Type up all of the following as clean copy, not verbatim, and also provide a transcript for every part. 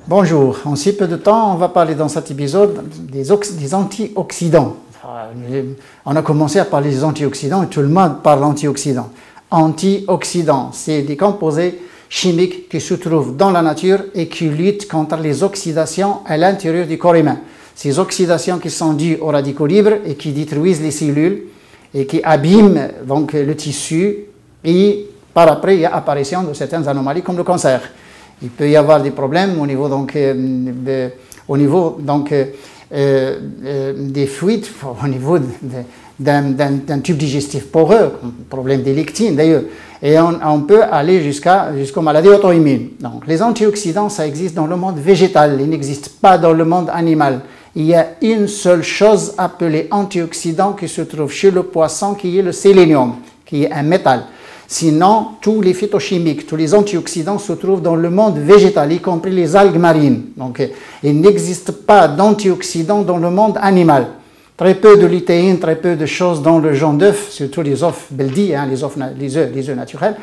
Bonjour, en si peu de temps, on va parler dans cet épisode des antioxydants. On a commencé à parler des antioxydants et tout le monde parle d'antioxydants. Antioxydants, c'est des composés chimiques qui se trouvent dans la nature et qui luttent contre les oxydations à l'intérieur du corps humain. Ces oxydations qui sont dues aux radicaux libres et qui détruisent les cellules et qui abîment donc le tissu, et par après il y a apparition de certaines anomalies comme le cancer. Il peut y avoir des problèmes au niveau des fuites, au niveau d'un tube digestif poreux, problème des lectines d'ailleurs, et on peut aller jusqu'aux maladies auto-immunes. Donc les antioxydants, ça existe dans le monde végétal, il n'existe pas dans le monde animal. Il y a une seule chose appelée antioxydant qui se trouve chez le poisson, qui est le sélénium, qui est un métal. Sinon, tous les phytochimiques, tous les antioxydants se trouvent dans le monde végétal, y compris les algues marines. Donc, il n'existe pas d'antioxydants dans le monde animal. Très peu de lutéine, très peu de choses dans le jaune d'œuf, surtout les œufs beldi, les œufs naturels.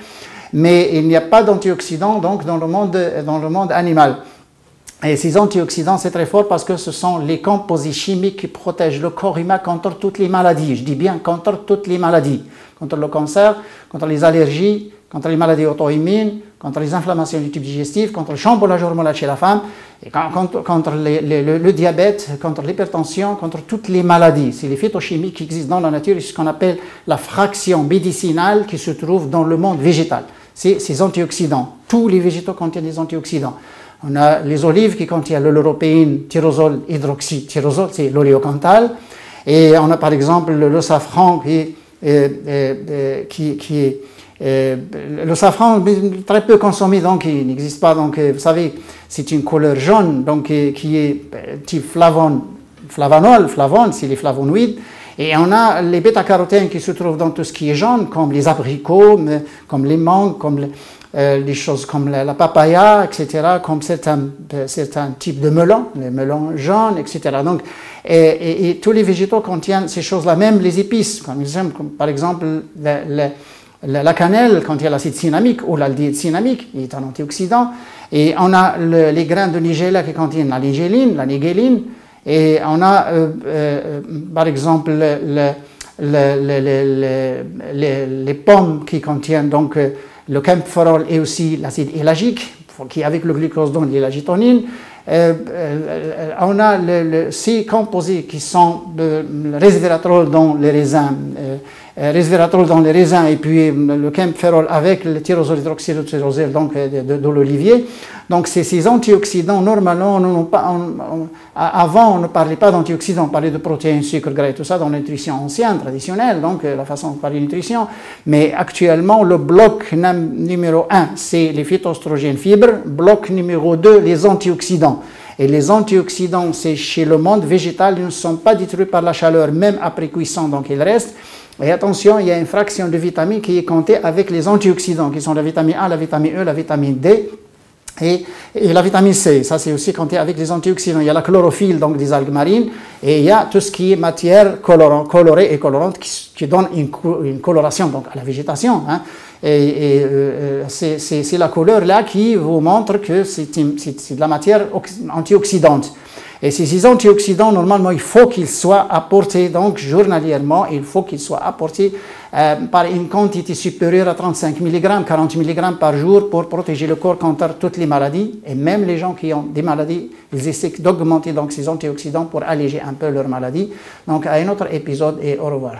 Mais il n'y a pas d'antioxydants donc dans le monde animal. Et ces antioxydants, c'est très fort parce que ce sont les composés chimiques qui protègent le corps humain contre toutes les maladies. Je dis bien contre toutes les maladies. Contre le cancer, contre les allergies, contre les maladies auto-immunes, contre les inflammations du tube digestif, contre le chamboulage hormonal chez la femme, et contre le diabète, contre l'hypertension, contre toutes les maladies. C'est les phytochimies qui existent dans la nature, c'est ce qu'on appelle la fraction médicinale qui se trouve dans le monde végétal. C'est ces antioxydants. Tous les végétaux contiennent des antioxydants. On a les olives qui contiennent le l'européine, tyrosol, hydroxytyrosol, c'est l'oléocanthal. Et on a par exemple le safran le safran très peu consommé, donc il n'existe pas. Donc vous savez, c'est une couleur jaune, donc qui est type flavone, c'est les flavonoïdes. Et on a les bêta-carotènes qui se trouvent dans tout ce qui est jaune, comme les abricots, comme les mangues, comme les choses comme la papaya, etc., comme certains types de melons, les melons jaunes, etc. Donc, et tous les végétaux contiennent ces choses-là, même les épices, comme par exemple la cannelle contient l'acide cinnamique ou l'aldéhyde cinnamique, il est un antioxydant. Et on a les grains de nigella qui contiennent la nigéline, et on a par exemple les pommes qui contiennent donc le camphorol et aussi l'acide élagique, qui avec le glucose donne l'élagitonine. On a ces composés qui sont le resveratrol dans les raisins, et puis le camphorol avec le tyrosol hydroxytyrosol donc de l'olivier. Donc ces antioxydants, normalement, avant on ne parlait pas d'antioxydants, on parlait de protéines, sucre, gras et tout ça dans la nutrition ancienne, traditionnelle, donc la façon de parler de nutrition. Mais actuellement, le bloc numéro 1, c'est les phytoestrogènes fibres, bloc numéro 2, les antioxydants. Et les antioxydants, c'est chez le monde végétal, ils ne sont pas détruits par la chaleur, même après cuisson, donc ils restent. Et attention, il y a une fraction de vitamines qui est comptée avec les antioxydants, qui sont la vitamine A, la vitamine E, la vitamine D et la vitamine C. Ça, c'est aussi compté avec les antioxydants. Il y a la chlorophylle, donc des algues marines, et il y a tout ce qui est matière colorée et colorante qui donne une coloration donc, à la végétation. Hein. C'est la couleur là qui vous montre que c'est de la matière antioxydante. Et ces antioxydants, normalement, il faut qu'ils soient apportés, donc journalièrement, il faut qu'ils soient apportés par une quantité supérieure à 35 mg, 40 mg par jour pour protéger le corps contre toutes les maladies. Et même les gens qui ont des maladies, ils essaient d'augmenter donc ces antioxydants pour alléger un peu leur maladie. Donc à un autre épisode et au revoir.